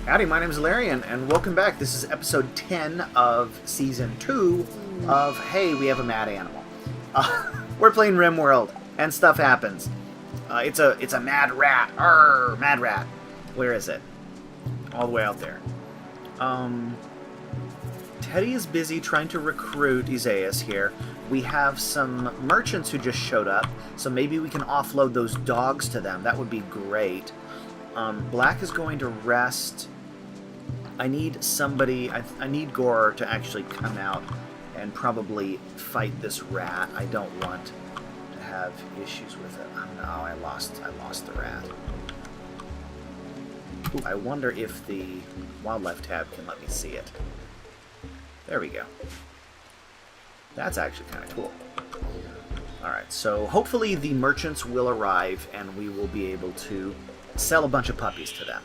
Howdy, my name is Larian, and welcome back. This is episode 10 of Season 2 of Hey, We Have a Mad Animal. We're playing Rimworld, and stuff happens. It's a mad rat. Arr, mad rat. Where is it? All the way out there. Teddy is busy trying to recruit Isaias here. We have some merchants who just showed up, so maybe we can offload those dogs to them. That would be great. Black is going to rest. I need somebody, I need Gore to actually come out and probably fight this rat. I don't want to have issues with it. Oh no, I lost the rat. Ooh, I wonder if the wildlife tab can let me see it. There we go. That's actually kind of cool. Alright, so hopefully the merchants will arrive and we will be able to sell a bunch of puppies to them.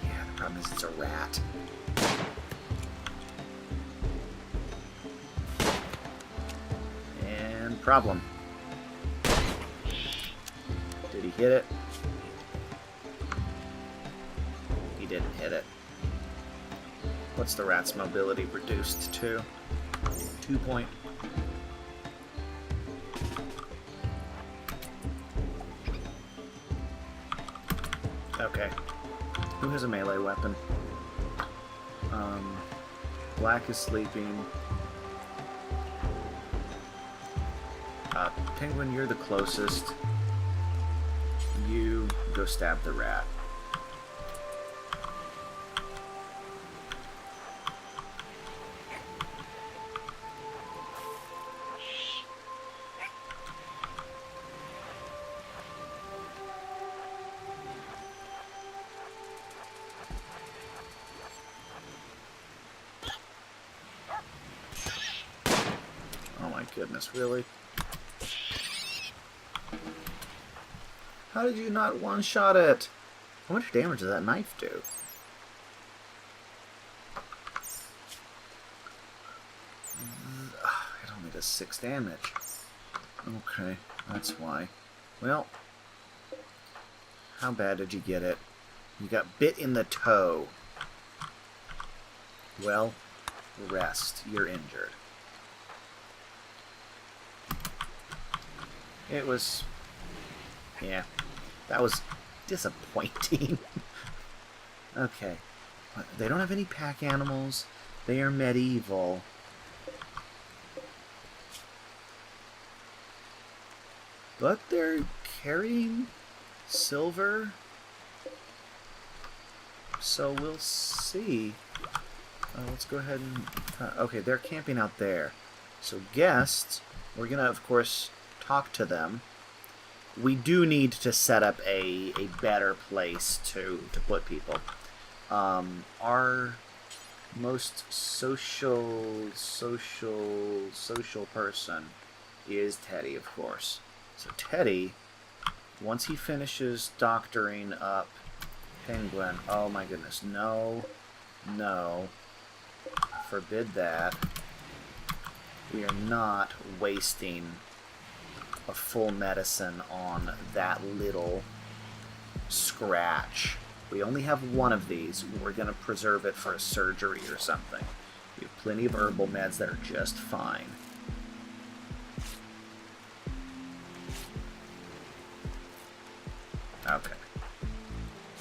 Yeah, the problem is it's a rat. And problem. Did he hit it? He didn't hit it. What's the rat's mobility reduced to? 2 point. Okay. Who has a melee weapon? Black is sleeping. Penguin, you're the closest. You go stab the rat. Goodness, really? How did you not one-shot it? How much damage does that knife do? It only does 6 damage. Okay, that's why. Well, how bad did you get it? You got bit in the toe. Well, rest. You're injured. It was... yeah, that was disappointing. Okay. They don't have any pack animals. They are medieval. But they're carrying silver. So we'll see. Let's go ahead and... okay, they're camping out there. So guests, we're going to, of course... talk to them. We do need to set up a better place to put people. Our most social person is Teddy, of course. So Teddy, once he finishes doctoring up Penguin, oh my goodness, no, forbid that. We are not wasting a full medicine on that little scratch. We only have one of these. We're going to preserve it for a surgery or something. We have plenty of herbal meds that are just fine. Okay.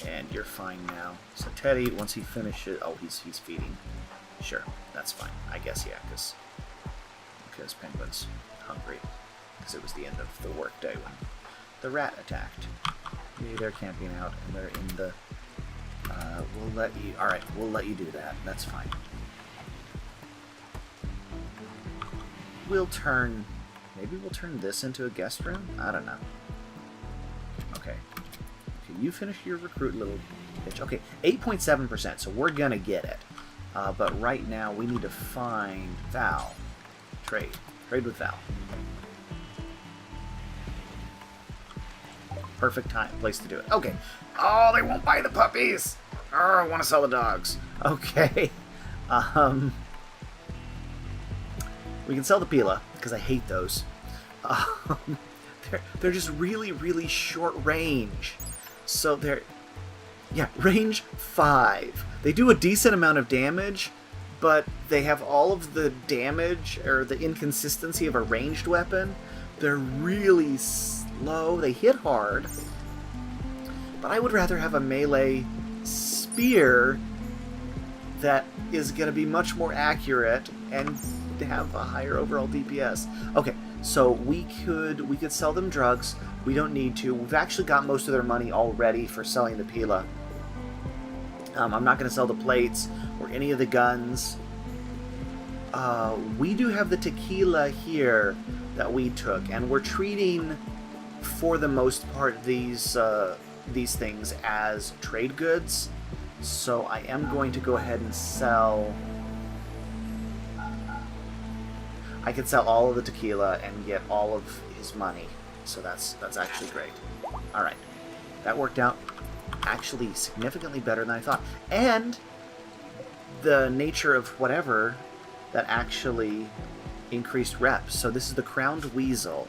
And you're fine now. So Teddy, once he finishes... oh, he's feeding. Sure, that's fine. I guess, yeah, because Penguin's hungry. Because it was the end of the workday when the rat attacked. Okay, they're camping out, and they're in the... we'll let you... alright, we'll let you do that. That's fine. We'll turn... maybe we'll turn this into a guest room? I don't know. Okay. Okay, you finish your recruit, little bitch. Okay, 8.7%, so we're gonna get it. But right now, we need to find Val. Trade. Trade with Val. Perfect place to do it. Okay. Oh, they won't buy the puppies. Oh, I want to sell the dogs. Okay. We can sell the Pila, because I hate those. they're just really, really short range. So they're, yeah, range 5. They do a decent amount of damage, but they have all of the damage or the inconsistency of a ranged weapon. They're really slow. They hit hard. But I would rather have a melee spear that is going to be much more accurate and have a higher overall DPS. Okay, so we could sell them drugs. We don't need to. We've actually got most of their money already for selling the Pila. I'm not going to sell the plates or any of the guns. We do have the tequila here that we took, and we're treating, for the most part, these things as trade goods. So I am going to go ahead and sell. I could sell all of the tequila and get all of his money. So that's actually great. All right, that worked out actually significantly better than I thought. And the nature of whatever that actually increased reps. So this is the Crowned Weasel.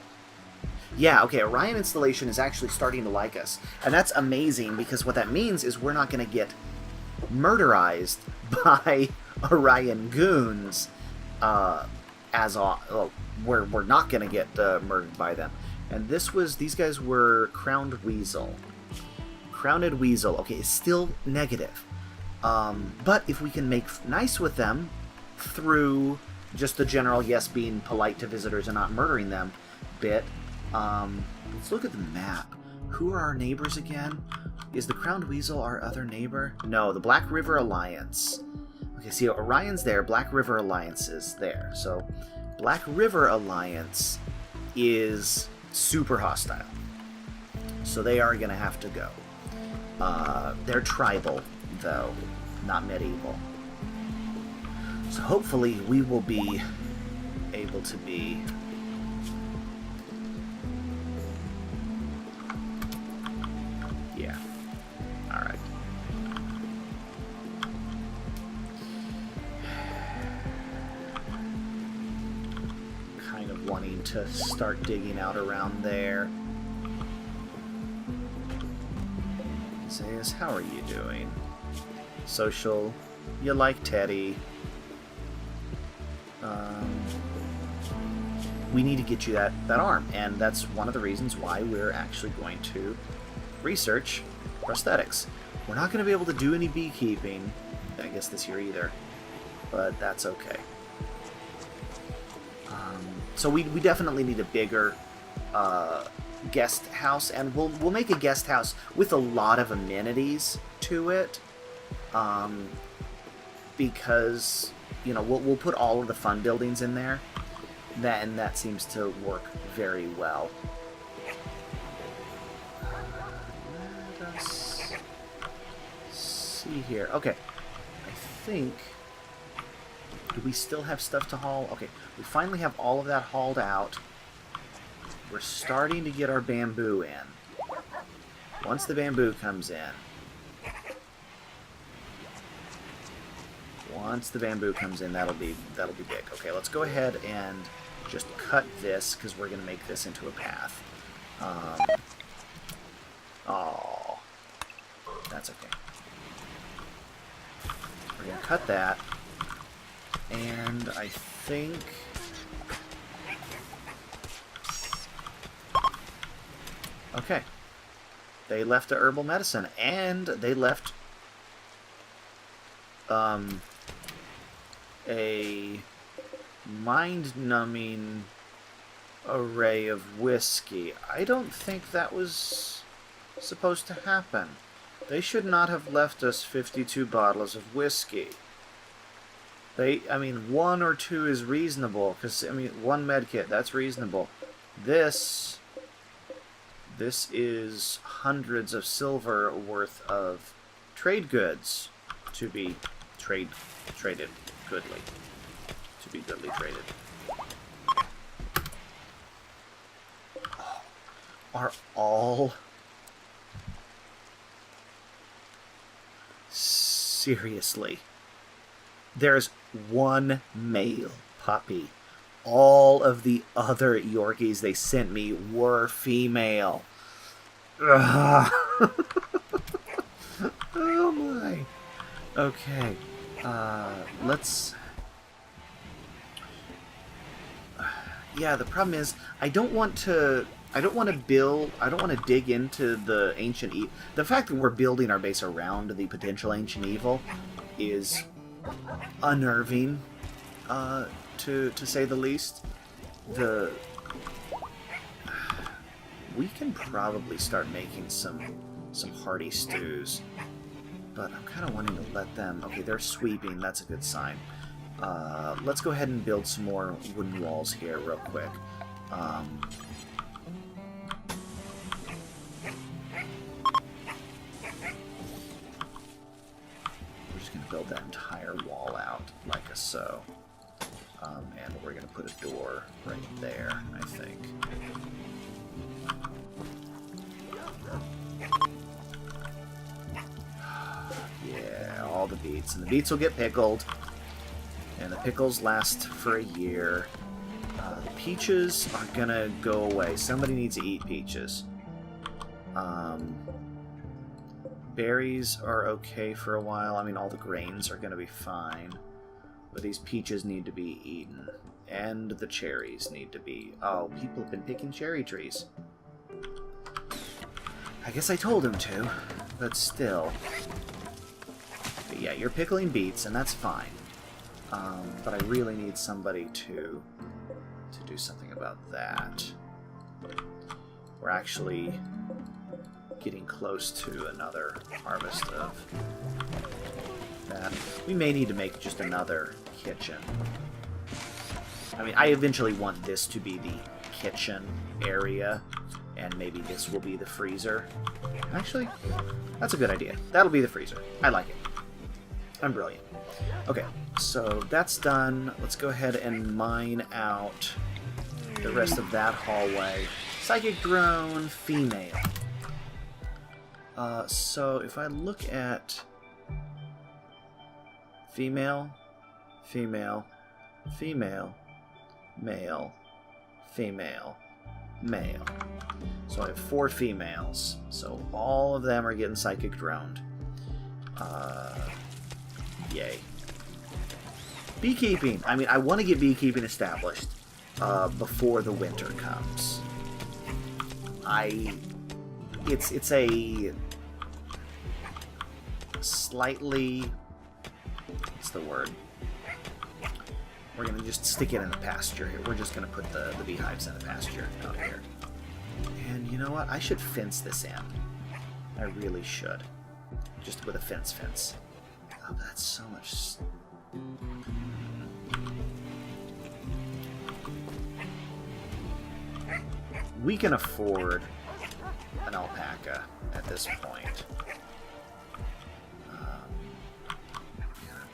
Yeah, okay, Orion Installation is actually starting to like us. And that's amazing, because what that means is we're not going to get murderized by Orion goons we're not going to get murdered by them. And these guys were Crowned Weasel. Crowned Weasel, okay, is still negative. But if we can make nice with them through just the general, yes, being polite to visitors and not murdering them bit, let's look at the map. Who are our neighbors again? Is the Crowned Weasel our other neighbor? No, the Black River Alliance. Okay, see, Orion's there, Black River Alliance is there. So, Black River Alliance is super hostile. So they are going to have to go. They're tribal, though, not medieval. So hopefully we will be able to be... Yeah. Alright. Kind of wanting to start digging out around there. Zayas, how are you doing? Social, you like Teddy. We need to get you that arm, and that's one of the reasons why we're actually going to research prosthetics. We're not going to be able to do any beekeeping, I guess, this year either, but that's okay. So we definitely need a bigger guest house, and we'll make a guest house with a lot of amenities to it, because we'll put all of the fun buildings in there, and that seems to work very well. Let us see here. Okay, I think. Do we still have stuff to haul? Okay, we finally have all of that hauled out. We're starting to get our bamboo in. Once the bamboo comes in, that'll be big. Okay, let's go ahead and just cut this, because we're going to make this into a path. Oh, that's okay. We're going to cut that, and I think... Okay. They left a herbal medicine, and they left a mind-numbing array of whiskey. I don't think that was supposed to happen. They should not have left us 52 bottles of whiskey. One or two is reasonable, because, one medkit, that's reasonable. This is hundreds of silver worth of trade goods to be traded goodly. To be goodly traded. Are all... Seriously. There's one male puppy all of the other Yorkies they sent me were female. Ugh. Oh my. Okay. Let's... Yeah, the problem is I don't want to dig into the ancient evil. The fact that we're building our base around the potential ancient evil is unnerving, to say the least. We can probably start making some hearty stews, but I'm kind of wanting to let them... Okay, they're sweeping. That's a good sign. Let's go ahead and build some more wooden walls here real quick. We're just going to build that entire wall out like a so. And we're going to put a door right there, I think. Yeah, all the beets. And the beets will get pickled. And the pickles last for a year. The peaches are gonna go away. Somebody needs to eat peaches. Berries are okay for a while. I mean, all the grains are gonna be fine. But these peaches need to be eaten. And the cherries need to be... Oh, people have been picking cherry trees. I guess I told them to, but still. But yeah, you're pickling beets, and that's fine. But I really need somebody to do something about that. We're actually getting close to another harvest of that. We may need to make just another kitchen. I mean, I eventually want this to be the kitchen area, and maybe this will be the freezer. Actually, that's a good idea. That'll be the freezer. I like it. I'm brilliant. Okay, so that's done. Let's go ahead and mine out the rest of that hallway. Psychic drone, female. So if I look at female, female, female, male, female, male. So I have 4 females. So all of them are getting psychic droned. Yay. Beekeeping. I mean, I want to get beekeeping established before the winter comes. It's a slightly... What's the word? We're going to just stick it in the pasture here. We're just going to put the beehives in the pasture out here. And you know what? I should fence this in. I really should. Just with a fence. Oh, but that's so much... We can afford an alpaca at this point. I'm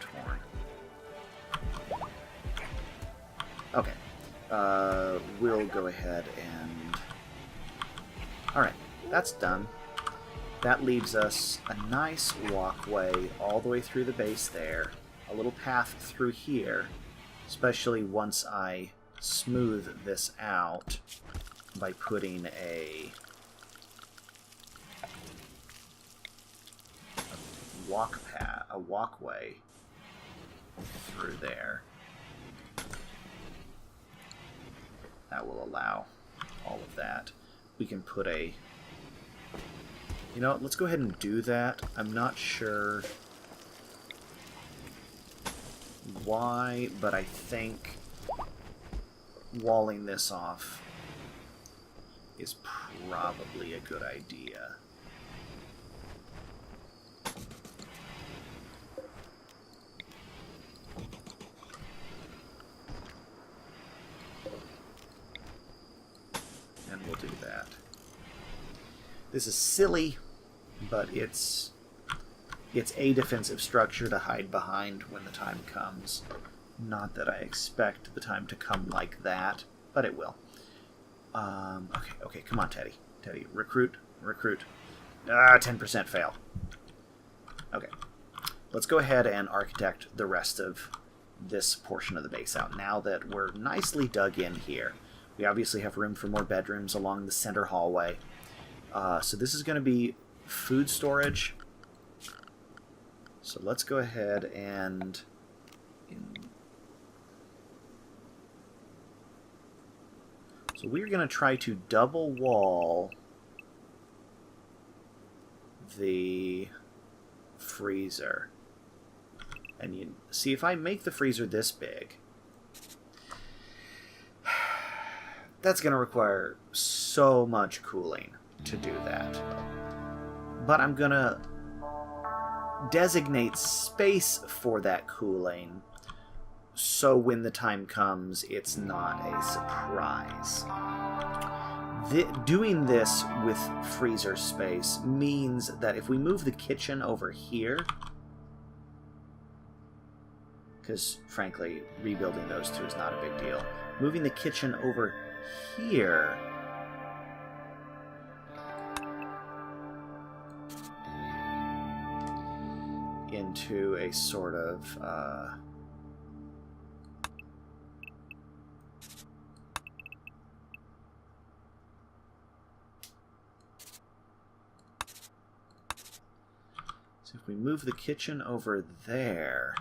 torn. Okay. We'll go ahead and... Alright, that's done. That leaves us a nice walkway all the way through the base there. A little path through here, especially once I smooth this out by putting a walkway through there. That will allow all of that. We can put a... You know, let's go ahead and do that. I'm not sure why, but I think walling this off is probably a good idea. And we'll do that. This is silly, but it's a defensive structure to hide behind when the time comes. Not that I expect the time to come like that, but it will. Okay, come on, Teddy. Teddy, recruit. 10% fail. Okay. Let's go ahead and architect the rest of this portion of the base out. Now that we're nicely dug in here, we obviously have room for more bedrooms along the center hallway. So this is going to be food storage. So let's go ahead and... So we're going to try to double wall the freezer. And you see, if I make the freezer this big, that's going to require so much cooling to do that. But I'm going to designate space for that cooling, so when the time comes, it's not a surprise. Doing this with freezer space means that if we move the kitchen over here, because frankly, rebuilding those two is not a big deal, moving the kitchen over here into a sort of so if we move the kitchen over there,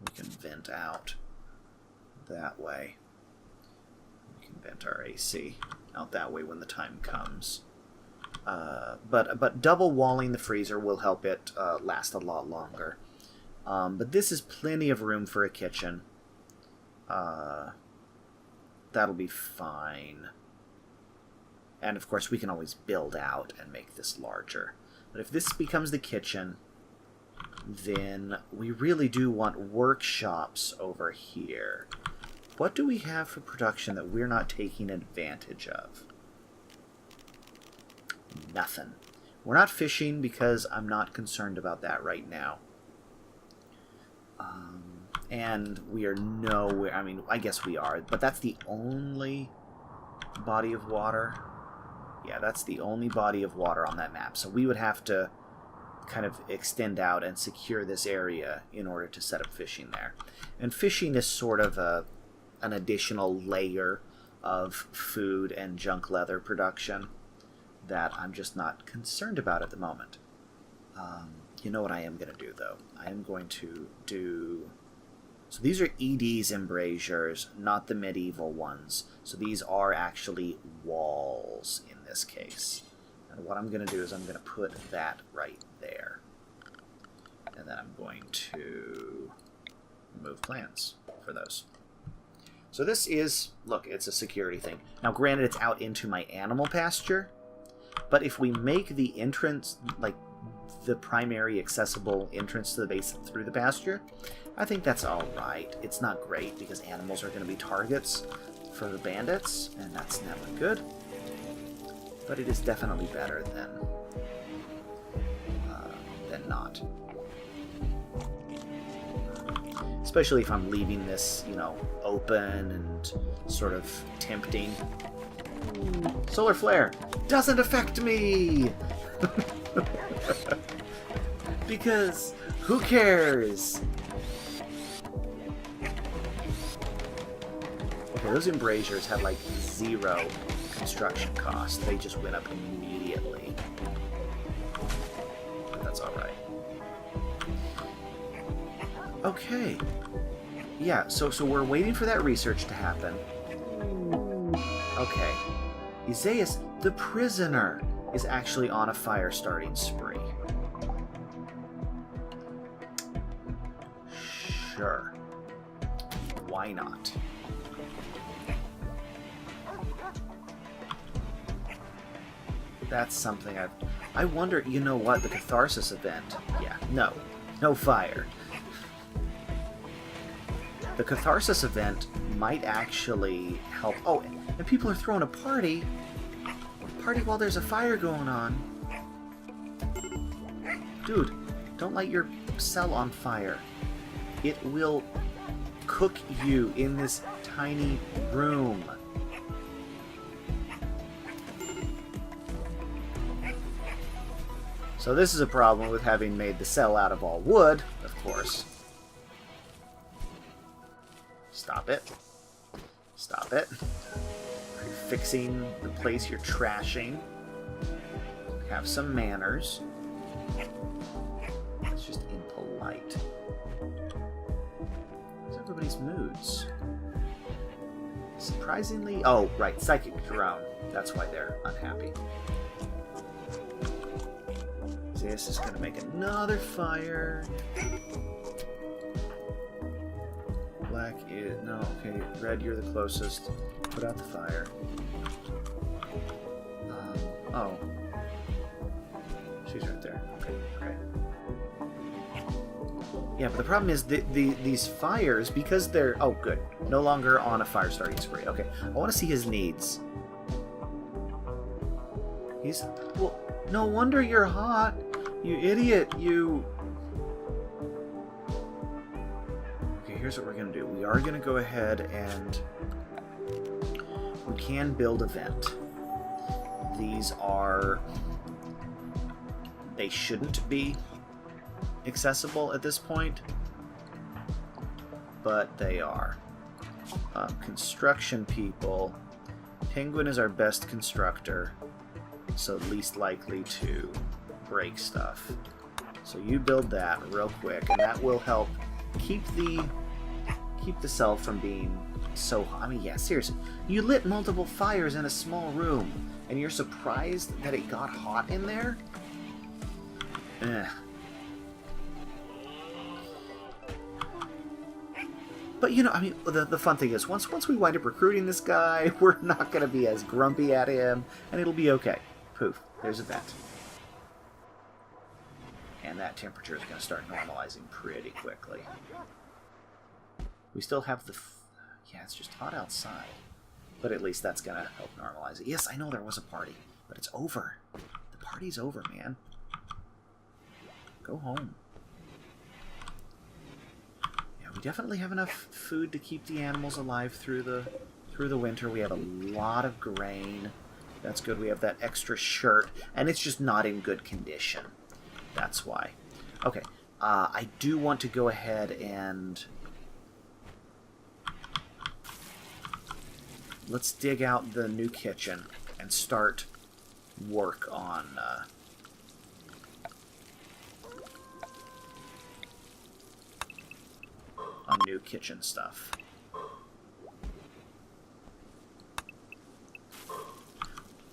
we can vent out that way. We can vent our AC out that way when the time comes. But double walling the freezer will help it last a lot longer. But this is plenty of room for a kitchen. That'll be fine. And of course we can always build out and make this larger. But if this becomes the kitchen, then we really do want workshops over here. What do we have for production that we're not taking advantage of? Nothing. We're not fishing because I'm not concerned about that right now. And we are nowhere... I mean, I guess we are, but that's the only body of water. Yeah, that's the only body of water on that map. So we would have to kind of extend out and secure this area in order to set up fishing there. And fishing is sort of an additional layer of food and junk leather production that I'm just not concerned about at the moment. You know what I am going to do, though? I am going to do... So these are ED's embrasures, not the medieval ones. So these are actually walls in this case. And what I'm going to do is I'm going to put that right there. And then I'm going to remove plans for those. So this is, look, it's a security thing. Now granted, it's out into my animal pasture, but if we make the entrance, like the primary accessible entrance to the base through the pasture, I think that's alright. It's not great because animals are going to be targets for the bandits, and that's never good. But it is definitely better than not. Especially if I'm leaving this, you know, open and sort of tempting. Solar flare doesn't affect me! Because who cares? Okay, those embrasures had like 0 construction cost. They just went up immediately. But that's alright. Okay. Yeah, so we're waiting for that research to happen. Okay. Isaias, the prisoner, is actually on a fire-starting spree. Sure. Why not? That's something I wonder, you know what, the Catharsis event. Yeah, no fire. The Catharsis event might actually help. Oh, and people are throwing a party while there's a fire going on. Dude, don't light your cell on fire. It will cook you in this tiny room. So this is a problem with having made the cell out of all wood, of course. Stop it. Stop it. You're fixing the place you're trashing. Have some manners. It's just impolite. What's everybody's moods? Surprisingly... Oh, right. Psychic drone. That's why they're unhappy. This is going to make another fire. Black is... No, okay. Red, you're the closest. Put out the fire. Oh. She's right there. Okay, great. Yeah, but the problem is these fires, because they're... Oh, good. No longer on a fire starting spree. Okay, I want to see his needs. He's... Well, no wonder you're hot. You idiot, you... Okay, here's what we're going to do. We are going to go ahead and... We can build a vent. These are... They shouldn't be accessible at this point, but they are. Construction people. Penguin is our best constructor, so least likely to break stuff. So you build that real quick, and that will help keep the cell from being so hot. I mean, yeah, seriously. You lit multiple fires in a small room, and you're surprised that it got hot in there? Eh. But, you know, I mean, the fun thing is, once we wind up recruiting this guy, we're not going to be as grumpy at him, and it'll be okay. Poof, there's a vent. And that temperature is going to start normalizing pretty quickly. We still have the... Yeah, it's just hot outside. But at least that's going to help normalize it. Yes, I know there was a party, but it's over. The party's over, man. Go home. Yeah, we definitely have enough food to keep the animals alive through the winter. We have a lot of grain. That's good. We have that extra shirt, and it's just not in good condition. That's why. Okay, I do want to go ahead and... Let's dig out the new kitchen and start work on new kitchen stuff.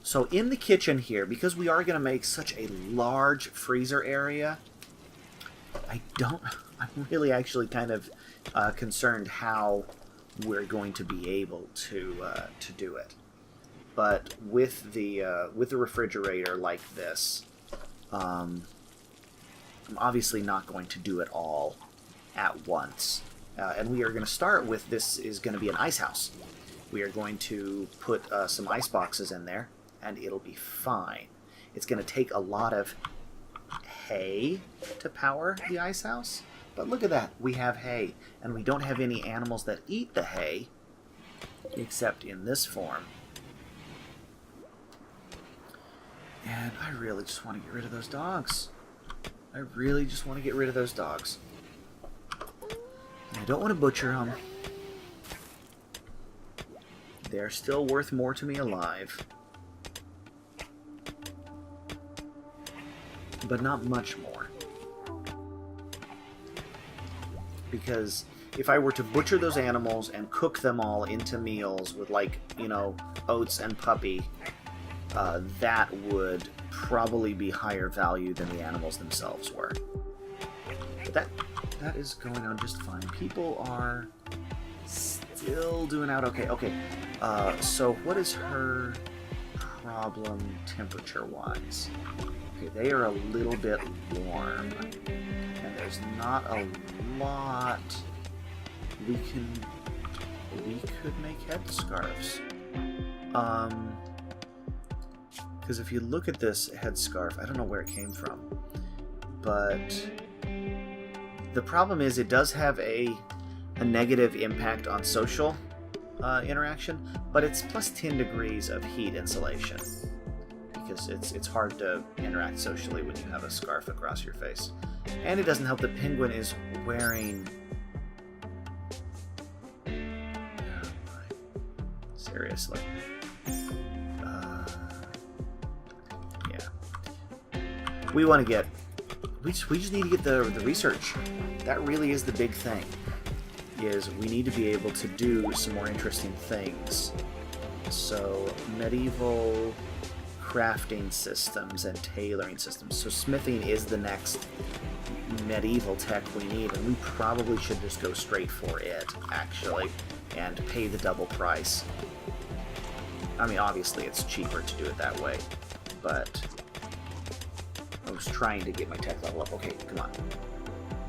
So in the kitchen here, because we are going to make such a large freezer area, I'm really actually kind of concerned how we're going to be able to do it. But with the refrigerator like this, I'm obviously not going to do it all at once. And we are going to start with, this is going to be an ice house. We are going to put some ice boxes in there, and it'll be fine. It's going to take a lot of hay to power the ice house. But look at that, we have hay, and we don't have any animals that eat the hay, except in this form. And I really just want to get rid of those dogs. I really just want to get rid of those dogs. And I don't want to butcher them. They're still worth more to me alive. But not much more. Because if I were to butcher those animals and cook them all into meals with, like, you know, oats and puppy, that would probably be higher value than the animals themselves were. But that is going on just fine. People are still doing out okay. Okay, so what is her problem temperature-wise? Okay, they are a little bit warm. And there's not a lot we could make headscarves. Because if you look at this headscarf, I don't know where it came from, but the problem is it does have a negative impact on social interaction, but it's plus 10 degrees of heat insulation. because it's hard to interact socially when you have a scarf across your face. And it doesn't help that Penguin is wearing... Seriously. Yeah. We want to get... We just need to get the research. That really is the big thing. Is we need to be able to do some more interesting things. So, medieval crafting systems and tailoring systems. So smithing is the next medieval tech we need, and we probably should just go straight for it, actually, and pay the double price. I mean, obviously it's cheaper to do it that way, but I was trying to get my tech level up. Okay, come on.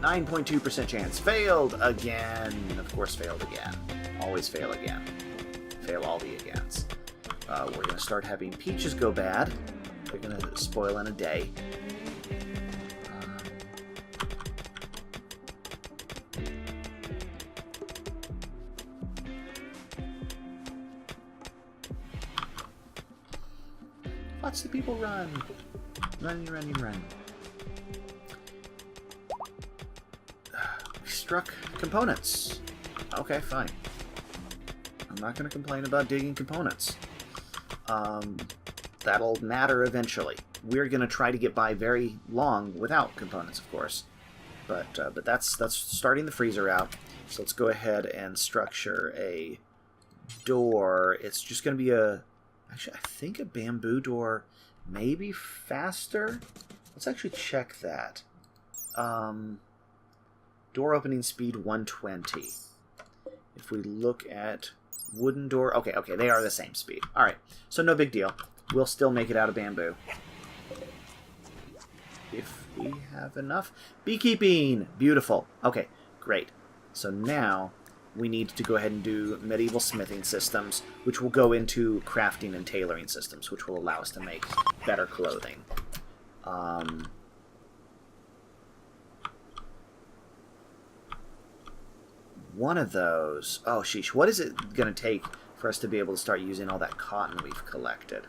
9.2% chance. Failed again. Of course, failed again. Always fail again. Fail all the agains. We're going to start having peaches go bad. They're going to spoil in a day. Watch the people run. Running, running, run. We struck components. Okay, fine. I'm not going to complain about digging components. That'll matter eventually. We're going to try to get by very long without components, of course. But that's starting the freezer out. So let's go ahead and structure a door. It's just going to be a... Actually, I think a bamboo door may be faster. Let's actually check that. Door opening speed 120. If we look at wooden door... Okay, they are the same speed. Alright, so no big deal. We'll still make it out of bamboo. If we have enough. Beekeeping! Beautiful. Okay, great. So now we need to go ahead and do medieval smithing systems, which will go into crafting and tailoring systems, which will allow us to make better clothing. One of those... Oh, sheesh. What is it going to take for us to be able to start using all that cotton we've collected?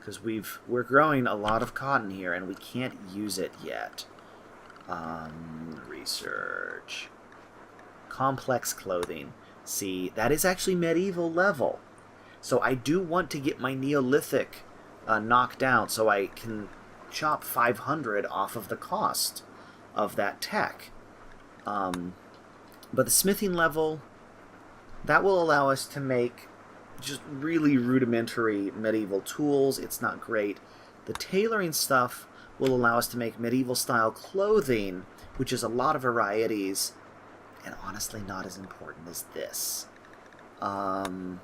Because we're growing a lot of cotton here, and we can't use it yet. Research. Complex clothing. See, that is actually medieval level. So I do want to get my neolithic knocked down so I can chop 500 off of the cost of that tech. But the smithing level, that will allow us to make just really rudimentary medieval tools. It's not great. The tailoring stuff will allow us to make medieval style clothing, which is a lot of varieties, and honestly not as important as this. Phooey.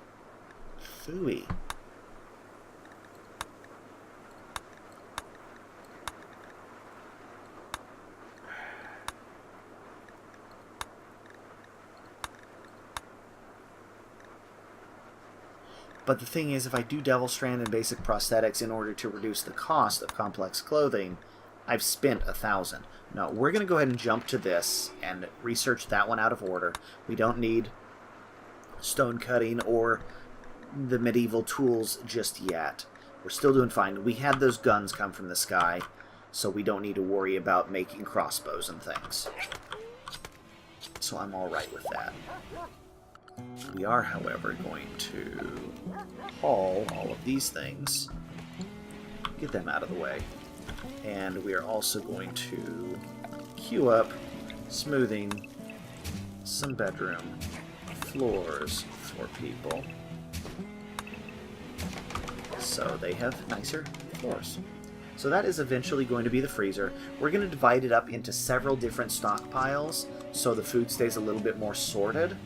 But the thing is, if I do Devil Strand and basic prosthetics in order to reduce the cost of complex clothing, I've spent 1,000. No, we're going to go ahead and jump to this and research that one out of order. We don't need stone cutting or the medieval tools just yet. We're still doing fine. We had those guns come from the sky, so we don't need to worry about making crossbows and things. So I'm all right with that. We are, however, going to haul all of these things, get them out of the way, and we are also going to queue up smoothing some bedroom floors for people so they have nicer floors. So that is eventually going to be the freezer. We're going to divide it up into several different stockpiles so the food stays a little bit more sorted.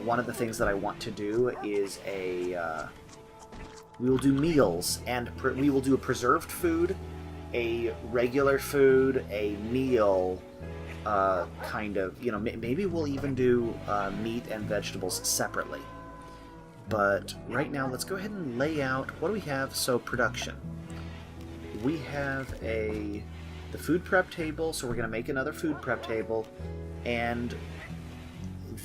One of the things that I want to do is we will do meals, and we will do a preserved food, a regular food, a meal, kind of, you know, maybe we'll even do meat and vegetables separately. But right now, let's go ahead and lay out, what do we have? So production. We have the food prep table, so we're going to make another food prep table, and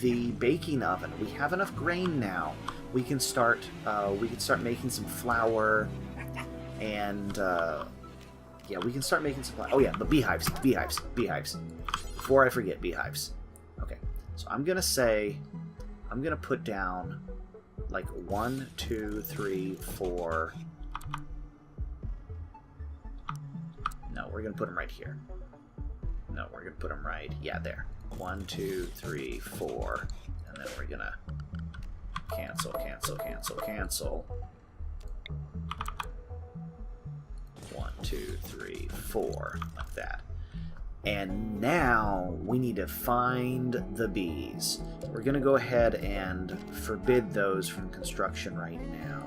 the baking oven. We have enough grain now. We can start making some flour And, yeah, we can start making supply. Oh, yeah, the beehives. Beehives. Beehives. Before I forget, beehives. Okay, so I'm going to say... I'm going to put down, like, 1, 2, 3, 4... No, we're going to put them right here. No, we're going to put them right... Yeah, there. 1, 2, 3, 4... And then we're going to cancel, cancel, cancel, cancel. 1, 2, 3, 4, like that. And now we need to find the bees. We're going to go ahead and forbid those from construction right now.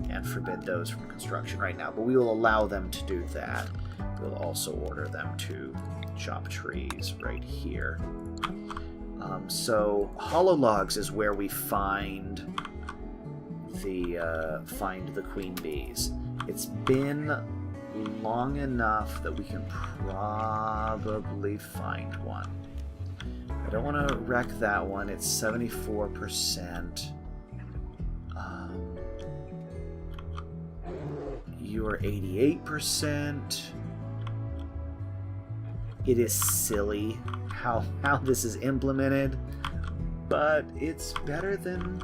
And forbid those from construction right now. But we will allow them to do that. We'll also order them to chop trees right here. So hollow logs is where we find the queen bees. It's been long enough that we can probably find one. I don't want to wreck that one. It's 74%. You're 88%. It is silly how this is implemented, but it's better than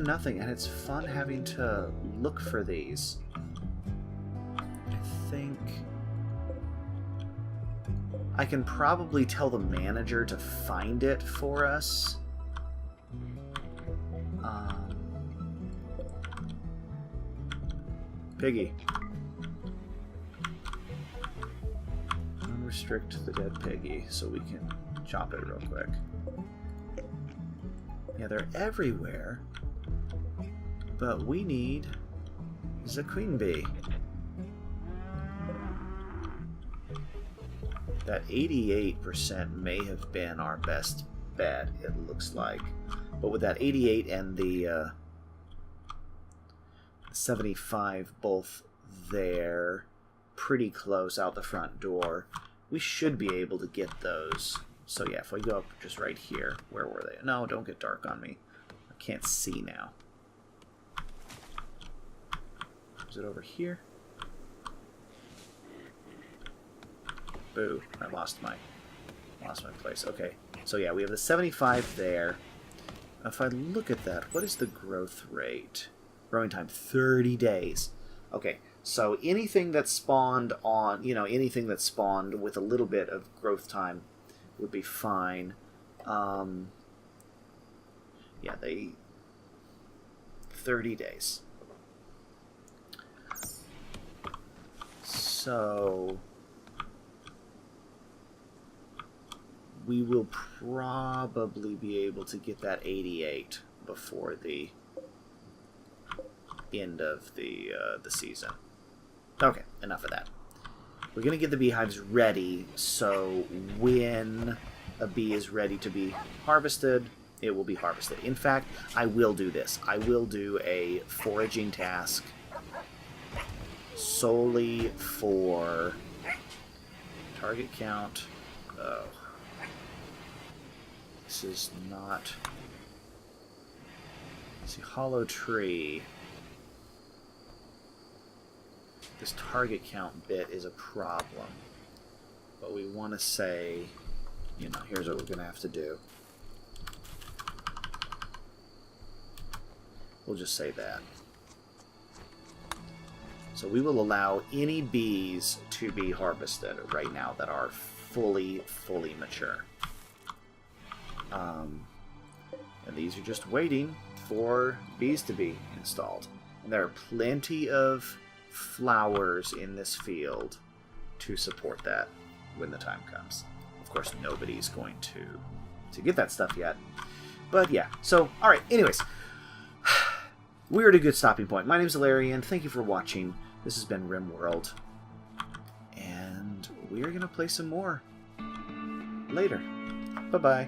nothing, and it's fun having to look for these. I think I can probably tell the manager to find it for us. Piggy. Unrestrict the dead piggy so we can chop it real quick. Yeah, they're everywhere. But we need the queen bee. That 88% may have been our best bet, it looks like. But with that 88 and the 75 both there, pretty close out the front door, we should be able to get those. So yeah, if we go up just right here, where were they? No, don't get dark on me. I can't see now. Is it over here? Boo, I lost my place. Okay, so yeah, we have the 75 there. If I look at that, what is the growth rate? Growing time, 30 days. Okay, so anything that spawned on, anything that spawned with a little bit of growth time would be fine. Yeah, 30 days. So we will probably be able to get that 88 before the end of the season. Okay, enough of that. We're going to get the beehives ready, so when a bee is ready to be harvested, it will be harvested. In fact, I will do this. I will do a foraging task solely for target count. Oh. This is not... Let's see, hollow tree. This target count bit is a problem. But we want to say, here's what we're going to have to do. We'll just say that. So we will allow any bees to be harvested right now that are fully mature. And these are just waiting for bees to be installed. And there are plenty of flowers in this field to support that when the time comes. Of course, nobody's going to get that stuff yet. But yeah, so, alright, anyways. We're at a good stopping point. My name's Ilarian. Thank you for watching. This has been Rimworld. And we're going to play some more later. Bye-bye.